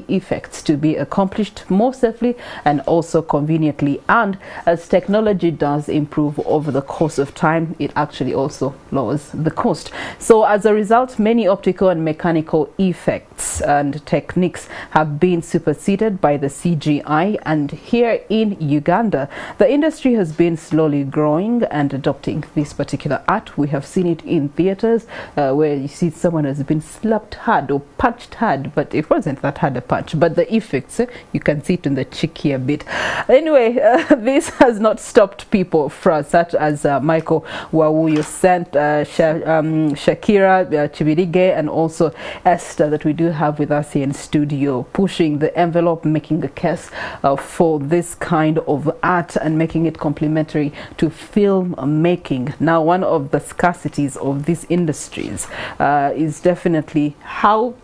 effects to be accomplished more safely and also conveniently, and as technology does improve over the course of time, it actually also lowers the cost. So as a result, many optical and mechanical effects and techniques have been superseded by the CGI, and here in Uganda the industry has been slowly growing and adopting this particular art. We have seen it in theaters where you see someone has been slapped hard or punched hard, but it wasn't that hard a punch, but the effects, you can see it in the cheek here a bit. Anyway, this has not stopped people from such as Michael Wawuyo sent Shakira Chibirige and also Esther that we do have with us here in studio, pushing the envelope, making a case for this kind of art and making it complementary to film making. Now, one of the scarcities of these industries is definitely how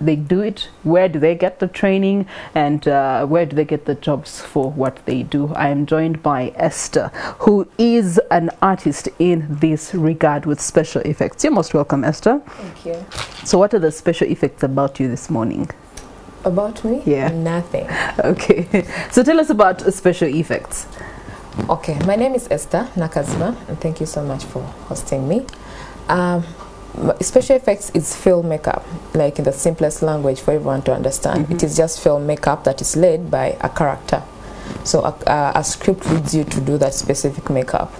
they do it, where do they get the training, and where do they get the jobs for what they do. I am joined by Esther, who is an artist in this regard with special effects. You're most welcome, Esther. Thank you. So what are the special effects about you this morning? About me? Yeah. Nothing. Okay. So tell us about special effects. Okay, my name is Esther Enakaziba, and thank you so much for hosting me. Special effects is film makeup, like in the simplest language for everyone to understand. It is just film makeup that is led by a character. So a script leads you to do that specific makeup,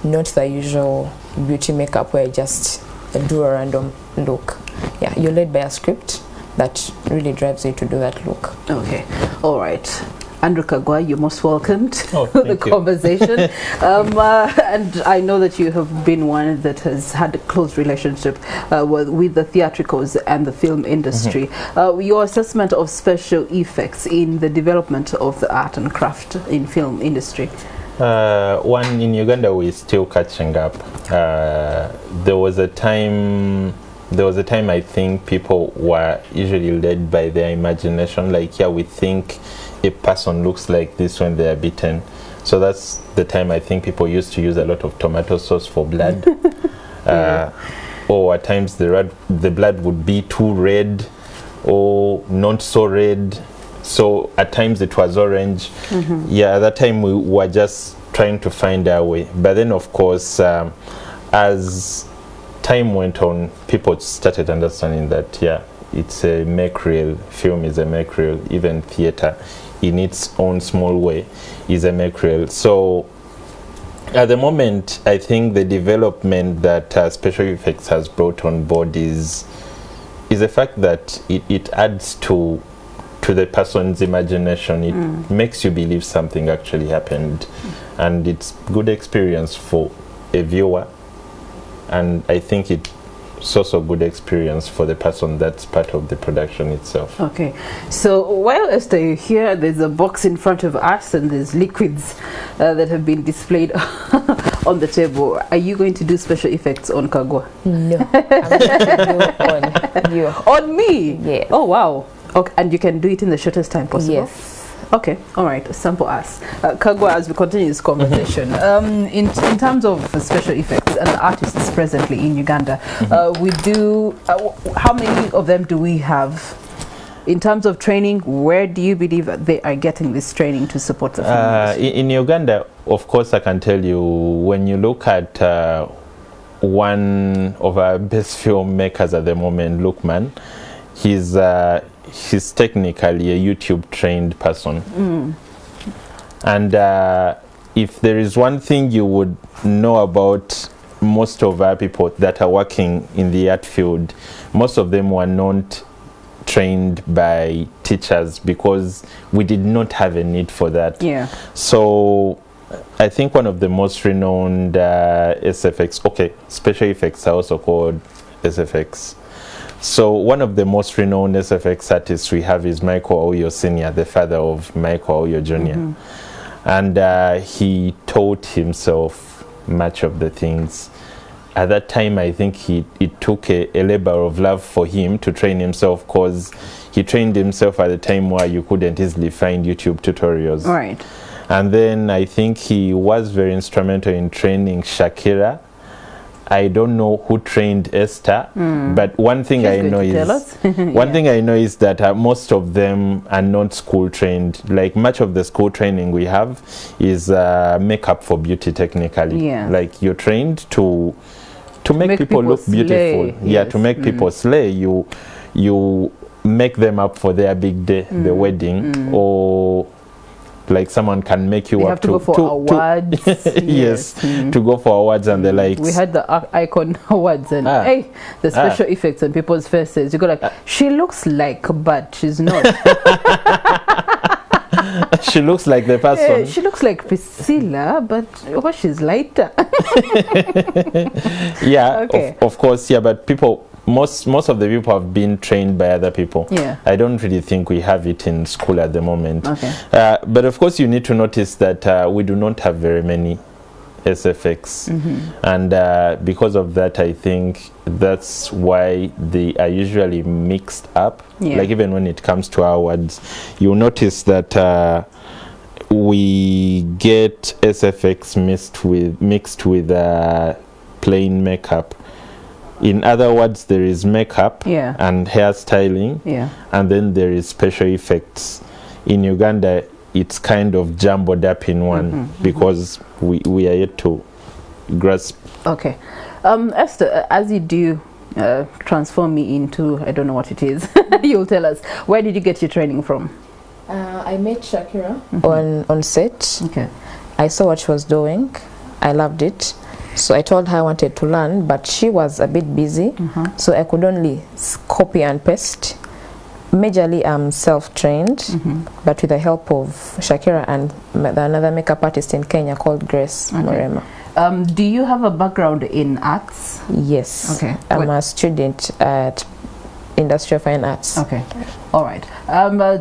not the usual beauty makeup where you just do a random look. Yeah, you're led by a script that really drives you to do that look. Okay, all right. Andrew Kagwa, you're most welcome to the you. conversation. And I know that you have been one that has had a close relationship with the theatricals and the film industry. Your assessment of special effects in the development of the art and craft in film industry? One, in Uganda we're still catching up. There was a time I think people were usually led by their imagination, like, yeah, we think a person looks like this when they are bitten. So that's the time I think people used to use a lot of tomato sauce for blood. Or at times the blood would be too red or not so red. So at times it was orange. Yeah, at that time we were just trying to find our way. But then of course, as time went on, people started understanding that, yeah, it's a make real, film is a make real, even theater in its own small way is a make real. So at the moment, I think the development that special effects has brought on board is the fact that it adds to the person's imagination. It makes you believe something actually happened, and it's good experience for a viewer, and I think it's also good experience for the person that's part of the production itself. Okay, so while Esther, you're here, there's a box in front of us and there's liquids that have been displayed on the table. Are you going to do special effects on Kagwa? No, I'm going to do on you. On me? Yeah. Oh wow. Okay, and you can do it in the shortest time possible? Yes. Okay, all right, sample us. Kagwa, as we continue this conversation, in terms of special effects and artists presently in Uganda, we do, how many of them do we have? In terms of training, where do you believe they are getting this training to support the film industry? In Uganda, of course, I can tell you, when you look at one of our best filmmakers at the moment, Lukman, he's technically a YouTube trained person. And if there is one thing you would know about most of our people that are working in the art field, most of them were not trained by teachers because we did not have a need for that. Yeah. So I think one of the most renowned SFX, okay, special effects are also called SFX. So one of the most renowned SFX artists we have is Michael Wawuyo Sr., the father of Michael Wawuyo Jr. And he taught himself much of the things. At that time, I think it took a labor of love for him to train himself, because he trained himself at a time where you couldn't easily find YouTube tutorials. Right. And then I think he was very instrumental in training Shakira I don't know who trained Esther, but one thing She's I going know to tell is us. one thing I know is that most of them are not school trained. Like much of the school training we have is makeup for beauty technically. Yeah. Like you're trained to make people look slay. beautiful. Yeah, Yes. to make people slay. You make them up for their big day, the wedding, or like someone can make you We up have to go for awards. yes, to go for awards and the likes. We had the Icon Awards and hey, the special effects on people's faces. You go like, she looks like, but she's not. She looks like the person. She looks like Priscilla, but she's lighter. Yeah, Okay. of course, yeah, but most of the people have been trained by other people. Yeah. I don't really think we have it in school at the moment. Okay. But of course you need to notice that we do not have very many SFX, and because of that I think that's why they are usually mixed up. Yeah. Like even when it comes to awards, you'll notice that we get SFX mixed with plain makeup. In other words, there is makeup and hairstyling, and then there is special effects. In Uganda, it's kind of jumbled up in one because we are yet to grasp. Okay. Esther, as you do transform me into, I don't know what it is, you'll tell us. Where did you get your training from? I met Shakira on set. Okay. I saw what she was doing. I loved it. So I told her I wanted to learn, but she was a bit busy, so I could only copy and paste. Majorly, I'm self-trained, but with the help of Shakira and another makeup artist in Kenya called Grace Morema. Do you have a background in arts? Yes. Okay. I'm a student at Industrial Fine Arts. Okay. All right.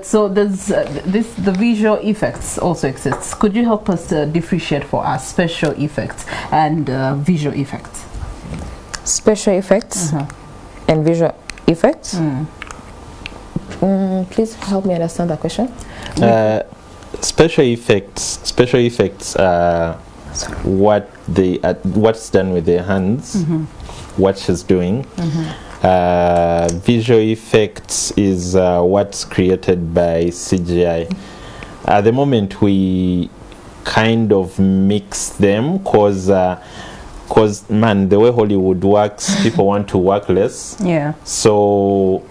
So there's the visual effects also exists. Could you help us differentiate for us special effects and visual effects? Special effects and visual effects. Please help me understand the question. Special effects are what's done with their hands, what she's doing. Visual effects is what's created by CGI. At the moment we kind of mix them because man, the way Hollywood works, people want to work less. Yeah. So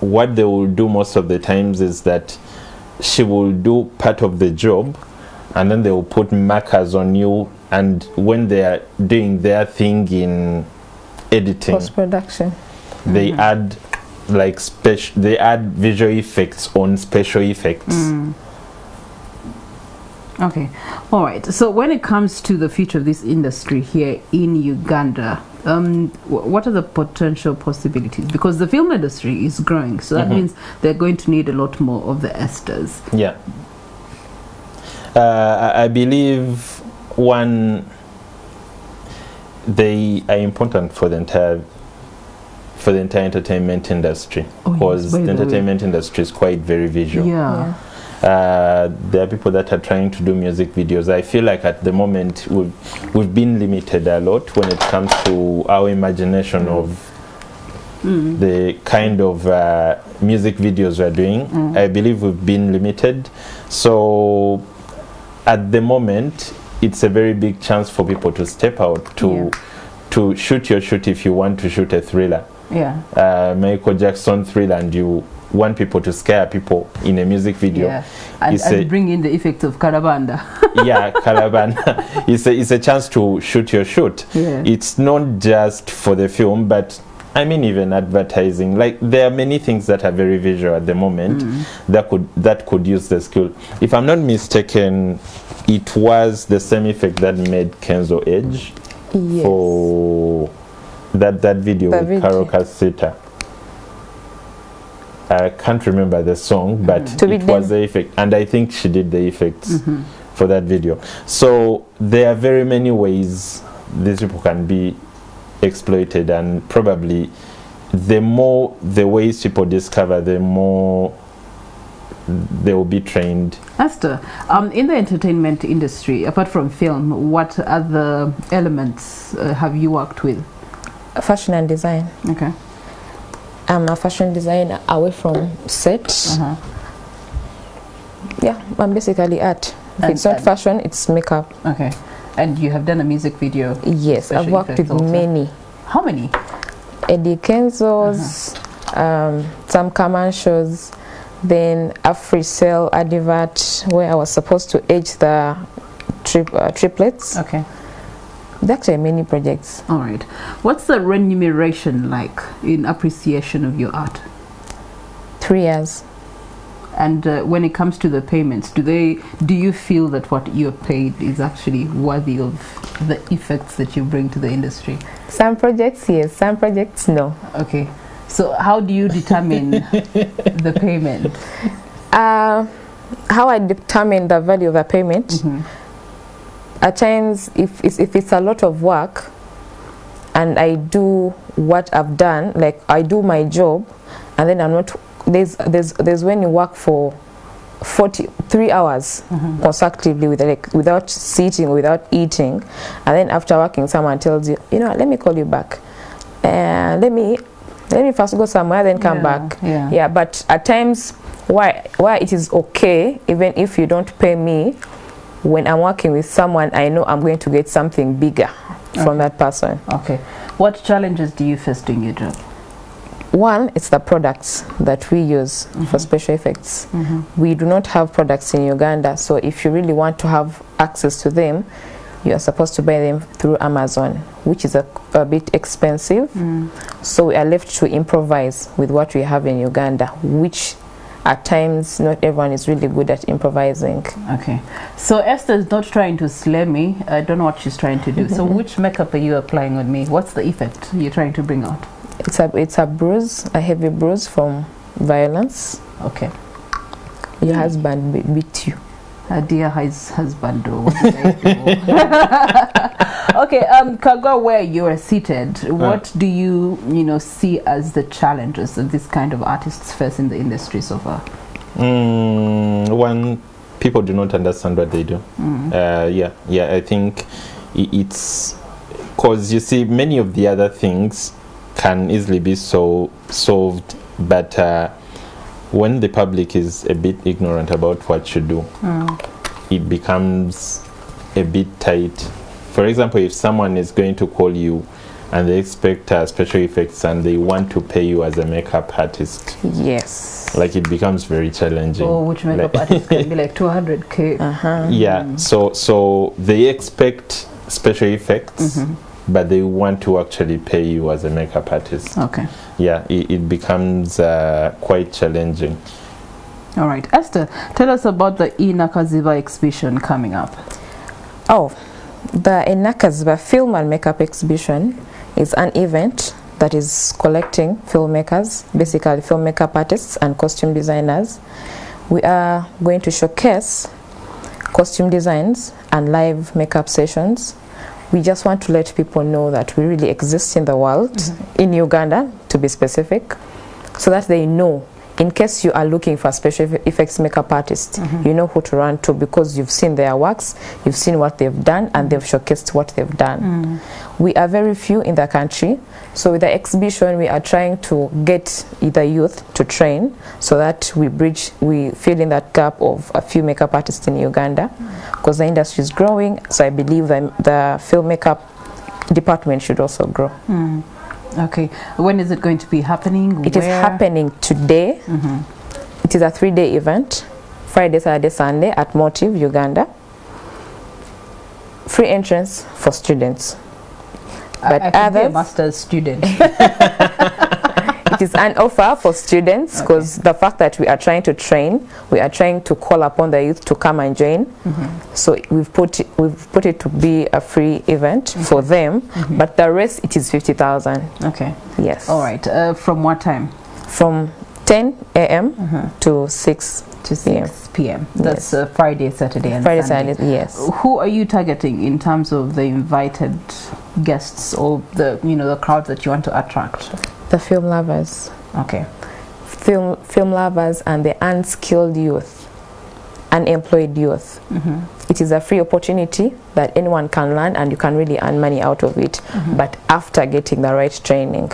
what they will do most of the times is that she will do part of the job and then they will put markers on you, and when they are doing their thing in editing, post-production, they add like they add visual effects on special effects. Okay. All right. So when it comes to the future of this industry here in Uganda, what are the potential possibilities? Because the film industry is growing, so that means they're going to need a lot more of the Esthers. Yeah. I believe they are important for the entire entertainment industry, because the entertainment industry is quite very visual. Yeah. There are people that are trying to do music videos. I feel like at the moment we've been limited a lot when it comes to our imagination of the kind of music videos we're doing. I believe we've been limited. So at the moment it's a very big chance for people to step out to shoot your shoot if you want to shoot a thriller. Yeah. Michael Jackson thriller, and you want people to scare people in a music video. Yeah. And bring in the effect of Karabanda. Yeah, Karabanda. It's a chance to shoot your shoot. Yeah. It's not just for the film, but I mean even advertising. Like there are many things that are very visual at the moment that could use the skill. If I'm not mistaken, it was the same effect that made Kenzo Edge for that video with Carol Casita. I can't remember the song, but it was the effect, and I think she did the effects for that video. So there are very many ways these people can be exploited, and probably the more the ways people discover, the more they will be trained. Esther, in the entertainment industry, apart from film, what other elements have you worked with? Fashion and design. Okay. I'm a fashion designer away from set. Yeah, I'm basically art. If it's not fashion, it's makeup. Okay. And you have done a music video? Yes, I've worked with many. How many? Eddie Kenzo's, some commercials, then a free sale advert where I was supposed to age the triplets. Okay. There are actually many projects. All right. What's the remuneration like in appreciation of your art? 3 years. And when it comes to the payments, do you feel that what you're paid is actually worthy of the effects that you bring to the industry? Some projects, yes. Some projects, no. Okay. So how do you determine the payment? How I determine the value of the payment, at times, if it's a lot of work and I do what I've done, like I do my job, and then I'm not, there's when you work for 43 hours consecutively without sitting, without eating, and then after working someone tells you, let me call you back, let me first go somewhere, then come back. Yeah, but at times why it is okay, even if you don't pay me, when I'm working with someone, I know I'm going to get something bigger from that person. Okay. What challenges do you face doing your job? One, it's the products that we use for special effects. We do not have products in Uganda, so if you really want to have access to them, you are supposed to buy them through Amazon, which is a bit expensive. So we are left to improvise with what we have in Uganda, which at times not everyone is really good at improvising. Okay. So Esther is not trying to slay me. I don't know what she's trying to do. So which makeup are you applying on me? What's the effect you're trying to bring out? It's a bruise, a heavy bruise from violence. Okay. Your husband beat you. Dear husband, what did I do? Okay, Kagwa, where you are seated, what do you see as the challenges that this kind of artists face in the industry so far? One, people do not understand what they do. I think it's because you see many of the other things can easily be solved, but when the public is a bit ignorant about what you do, it becomes a bit tight. For example, if someone is going to call you and they expect special effects and they want to pay you as a makeup artist, yes, like it becomes very challenging. Oh, which makeup artist can be like 200K? Yeah, so they expect special effects, but they want to actually pay you as a makeup artist. Okay. Yeah, it becomes quite challenging. All right. Esther, tell us about the Enakaziba exhibition coming up. Oh, the Enakaziba Film and Makeup Exhibition is an event that is collecting filmmakers, basically film makeup artists and costume designers. We are going to showcase costume designs and live makeup sessions. We just want to let people know that we really exist in the world, in Uganda to be specific, so that they know, in case you are looking for a special effects makeup artist, you know who to run to, because you've seen their works, you've seen what they've done, and they've showcased what they've done. We are very few in the country, so with the exhibition we are trying to get the youth to train so that we fill in that gap of a few makeup artists in Uganda, because the industry is growing, so I believe the film makeup department should also grow. Okay. When is it going to be happening? It is happening today. It is a 3-day event, Friday, Saturday, Sunday at Motive, Uganda. Free entrance for students. But I can be a master's student. It is an offer for students, because the fact that we are trying to train, we are trying to call upon the youth to come and join. So we've put it to be a free event for them, but the rest it is 50,000. Okay. Yes. All right. From what time? From 10 a.m. to 6 p.m. That's Friday, Saturday, and Friday, Sunday. Saturday, yes. Who are you targeting in terms of the invited guests or the crowd that you want to attract? The film lovers. Okay. film lovers and the unskilled youth, unemployed youth. It is a free opportunity that anyone can learn, and you can really earn money out of it, but after getting the right training.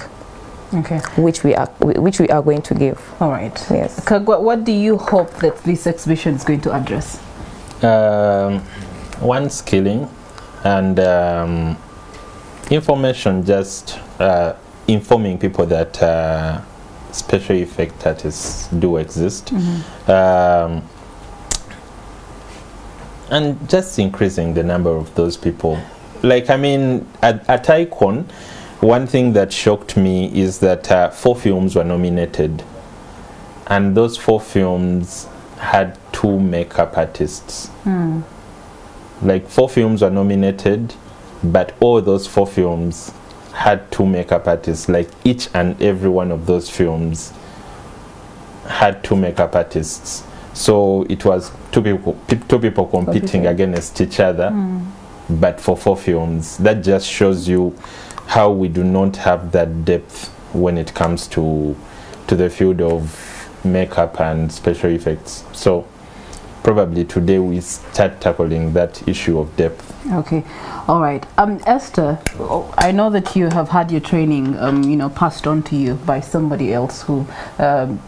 Okay. Which we are going to give. All right. Yes. Kagwa, what do you hope that this exhibition is going to address? One, skilling, and information, just informing people that special effect artists do exist. And just increasing the number of those people. Like, I mean, at Icon, one thing that shocked me is that 4 films were nominated, and those 4 films had 2 makeup artists. Like, 4 films were nominated, but all those 4 films had 2 makeup artists. Like, each and every one of those films had 2 makeup artists. So it was two people competing against each other, but for 4 films. That just shows you how we do not have that depth when it comes to the field of makeup and special effects. So probably today we start tackling that issue of depth. Okay. All right. Esther, I know that you have had your training, you know, passed on to you by somebody else who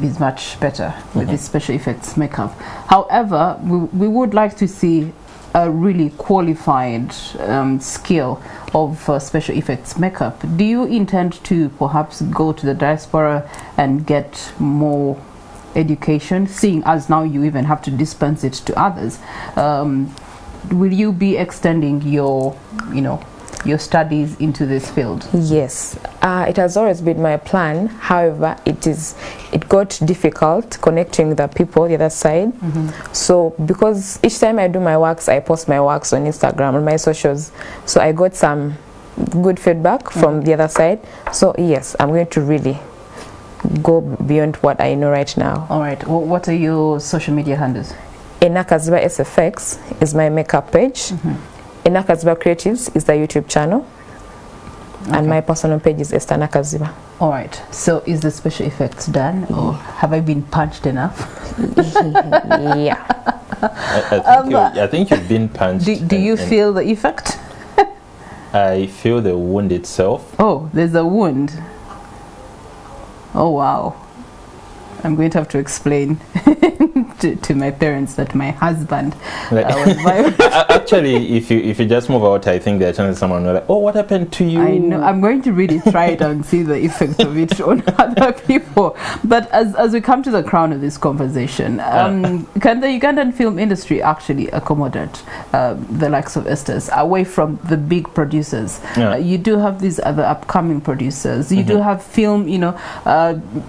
is much better with this special effects makeup. However, we would like to see a really qualified skill of special effects makeup. Do you intend to perhaps go to the diaspora and get more education, seeing as now you even have to dispense it to others? Will you be extending your, you know, your studies into this field? Yes, it has always been my plan. However, it got difficult connecting the people the other side. So because each time I do my works, I post my works on Instagram and my socials, so I got some good feedback from the other side. So yes, I'm going to really go beyond what I know right now. All right. Well, what are your social media handles? Enakaziba SFX is my makeup page. Enakaziba Creatives is the YouTube channel. And my personal page is Esther Enakaziba. All right. So is the special effects done, or have I been punched enough? Yeah. I think you've been punched. Do you feel the effect? I feel the wound itself. Oh, there's a wound. Oh wow. I'm going to have to explain to my parents that my husband was actually, if you just move out, I think there's chances someone will like, oh, what happened to you? I know. I'm going to really try it and see the effect of it on other people. But as we come to the crown of this conversation, can the Ugandan film industry actually accommodate the likes of Esther's away from the big producers? You do have these other upcoming producers. You do have film, you know,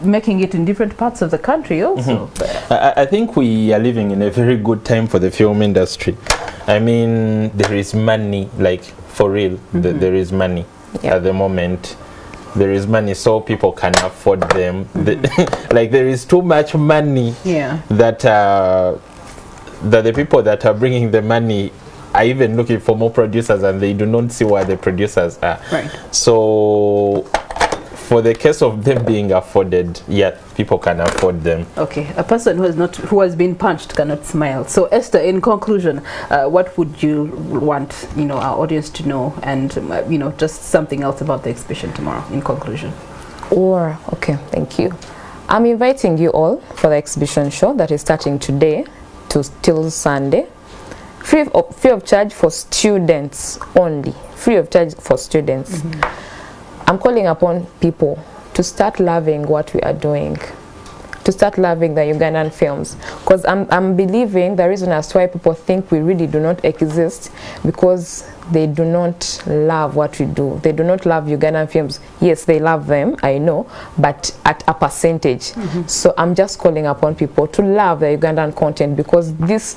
making it in different parts of the country also. I think we are living in a very good time for the film industry. I mean, there is money, like for real, there is money at the moment. There is money, so people can afford them. Like, there is too much money that the people that are bringing the money are even looking for more producers, and they do not see where the producers are. Right. So for the case of them being afforded, people can afford them. Okay, a person who has been punched cannot smile. So Esther, in conclusion, what would you want, you know, our audience to know, and you know, just something else about the exhibition tomorrow in conclusion? Okay, thank you. I'm inviting you all for the exhibition show that is starting today till Sunday. Free of charge for students only. Free of charge for students. I'm calling upon people to start loving what we are doing, to start loving the Ugandan films, because I'm believing the reason as to why people think we really do not exist, because they do not love what we do. They do not love Ugandan films. Yes, they love them, I know, but at a percentage. So I'm just calling upon people to love the Ugandan content, because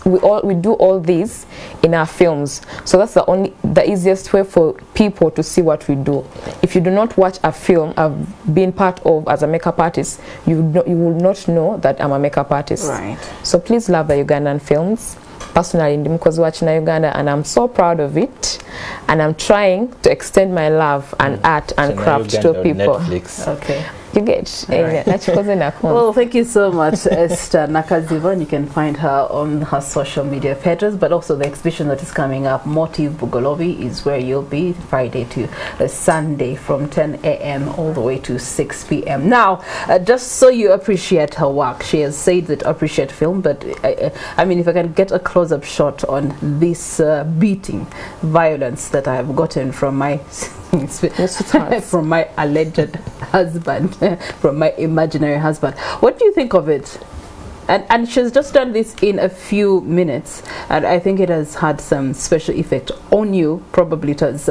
we do all this in our films. So that's the easiest way for people to see what we do. If you do not watch a film I've been part of as a makeup artist, you will not know that I'm a makeup artist. Right. So please love the Ugandan films. Personally, I'm watching Uganda, and I'm so proud of it, and I'm trying to extend my love and art and craft to people. Netflix. Okay. You get well, thank you so much, Esther Enakaziba. You can find her on her social media pages, but also the exhibition that is coming up, Motive Bugolobi, is where you'll be Friday to Sunday from 10 a.m. all the way to 6 p.m. Now, just so you appreciate her work, she has said that appreciate film, but I mean, if I can get a close-up shot on this beating violence that I have gotten from my from my alleged husband, from my imaginary husband. What do you think of it? And she's just done this in a few minutes, and I think it has had some special effect on you. Probably it has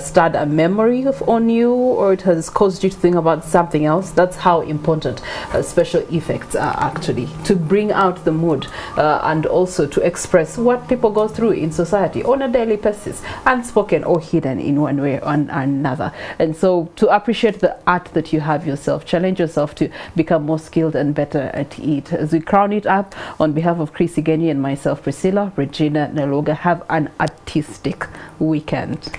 stirred a memory on you, or it has caused you to think about something else. That's how important special effects are, actually, to bring out the mood and also to express what people go through in society on a daily basis, unspoken or hidden in one way or another. And so to appreciate the art that you have yourself, challenge yourself to become more skilled and better at it. As we crown it up, on behalf of Chris Igenyi and myself, Priscilla, Regina Neloga, have an artistic weekend.